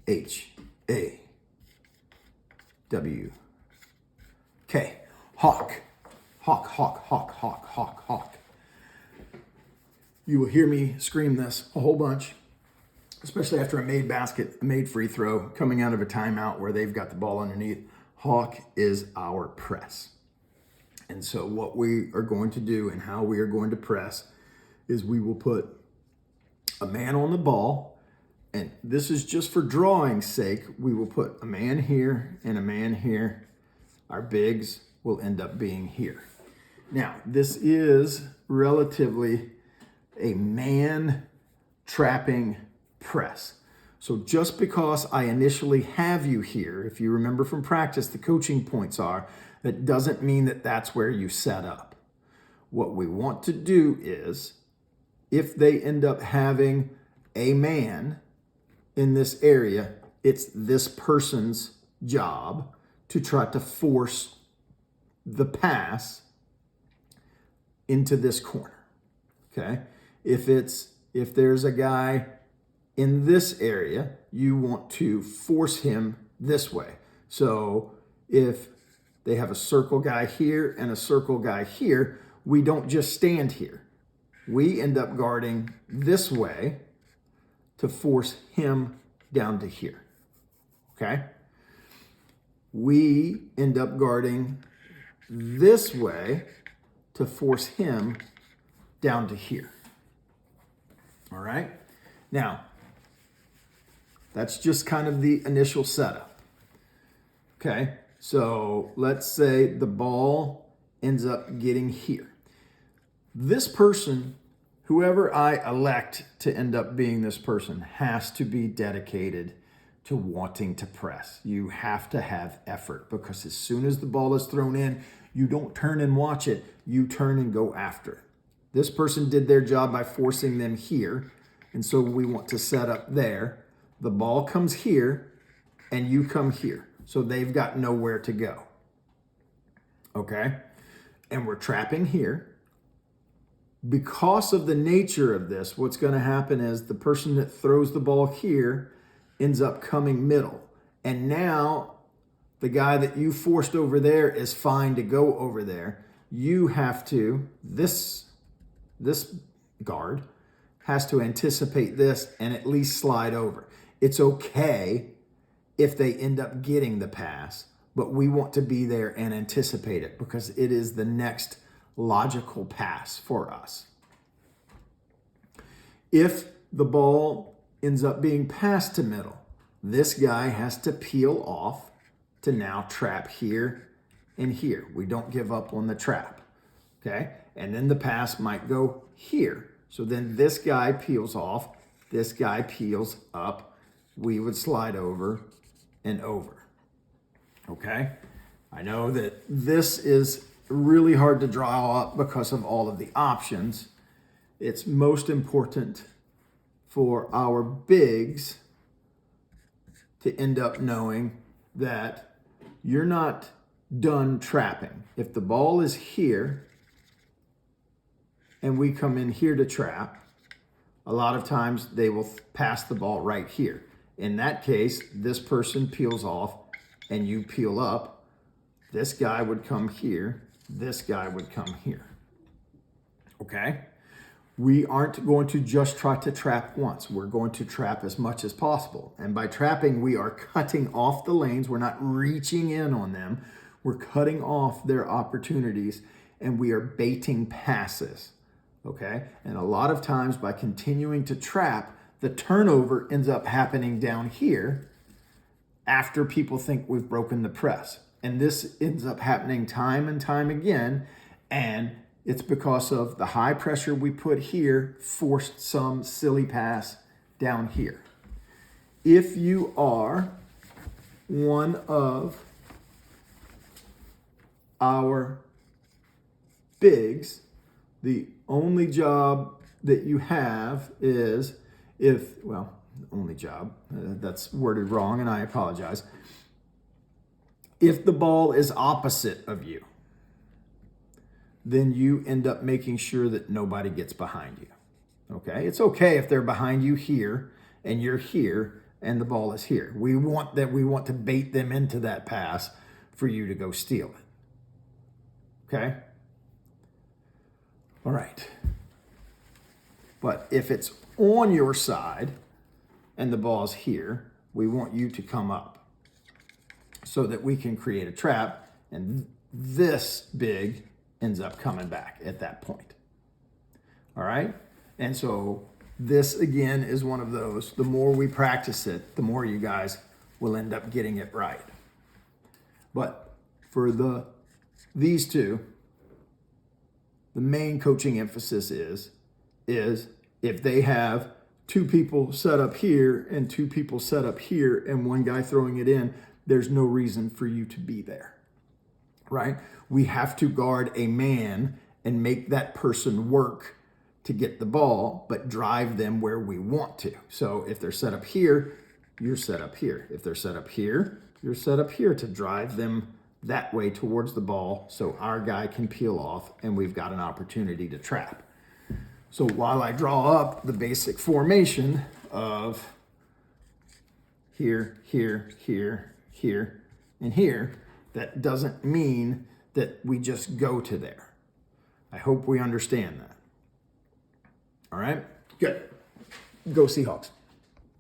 H-A-W-K. Hawk. Hawk, hawk, hawk, hawk, hawk, hawk. You will hear me scream this a whole bunch, especially after a made basket, a made free throw, coming out of a timeout where they've got the ball underneath. Hawk is our press. And so what we are going to do and how we are going to press is we will put a man on the ball, and this is just for drawing's sake. We will put a man here and a man here. Our bigs will end up being here. Now, this is relatively a man trapping press. So just because I initially have you here, if you remember from practice, the coaching points are, that doesn't mean that that's where you set up. What we want to do is, if they end up having a man in this area, it's this person's job to try to force the pass into this corner, okay? If there's a guy in this area, you want to force him this way. So if they have a circle guy here and a circle guy here, we don't just stand here. We end up guarding this way to force him down to here, okay? We end up guarding this way to force him down to here. All right? Now, that's just kind of the initial setup. Okay? So let's say the ball ends up getting here. This person, whoever I elect to end up being this person, has to be dedicated to wanting to press. You have to have effort, because as soon as the ball is thrown in, you don't turn and watch it, you turn and go after it. This person did their job by forcing them here, and so we want to set up there. The ball comes here, and you come here, so they've got nowhere to go. Okay? And we're trapping here. Because of the nature of this, what's going to happen is the person that throws the ball here ends up coming middle. And now the guy that you forced over there is fine to go over there. You have to, this guard has to anticipate this and at least slide over. It's okay if they end up getting the pass, but we want to be there and anticipate it, because it is the next logical pass for us. If the ball ends up being passed to middle, this guy has to peel off to now trap here and here. We don't give up on the trap, okay? And then the pass might go here. So then this guy peels off, this guy peels up, we would slide over and over, okay? I know that this is really hard to draw up because of all of the options. It's most important for our bigs to end up knowing that you're not done trapping. If the ball is here and we come in here to trap, a lot of times they will pass the ball right here. In that case, this person peels off and you peel up. This guy would come here. This guy would come here. Okay? We aren't going to just try to trap once. We're going to trap as much as possible. And by trapping, we are cutting off the lanes. We're not reaching in on them. We're cutting off their opportunities, and we are baiting passes. Okay? And a lot of times by continuing to trap, the turnover ends up happening down here after people think we've broken the press. And this ends up happening time and time again. And it's because of the high pressure we put here forced some silly pass down here. If you are one of our bigs, the only job that you have is only job, that's worded wrong and I apologize. If the ball is opposite of you, then you end up making sure that nobody gets behind you. Okay? It's okay if they're behind you here and you're here. and the ball is here. We want to bait them into that pass for you to go steal it. Okay? All right. But if it's on your side and the ball's here, we want you to come up so that we can create a trap, and this big ends up coming back at that point. All right? And so this, again, is one of those. The more we practice it, the more you guys will end up getting it right. But for these two, the main coaching emphasis is if they have two people set up here and two people set up here and one guy throwing it in, there's no reason for you to be there, right? We have to guard a man and make that person work to get the ball, but drive them where we want to. So if they're set up here, you're set up here. If they're set up here, you're set up here to drive them that way towards the ball so our guy can peel off and we've got an opportunity to trap. So while I draw up the basic formation of here, here, here, here, and here, that doesn't mean that we just go to there. I hope we understand that. All right? Good. Go Seahawks.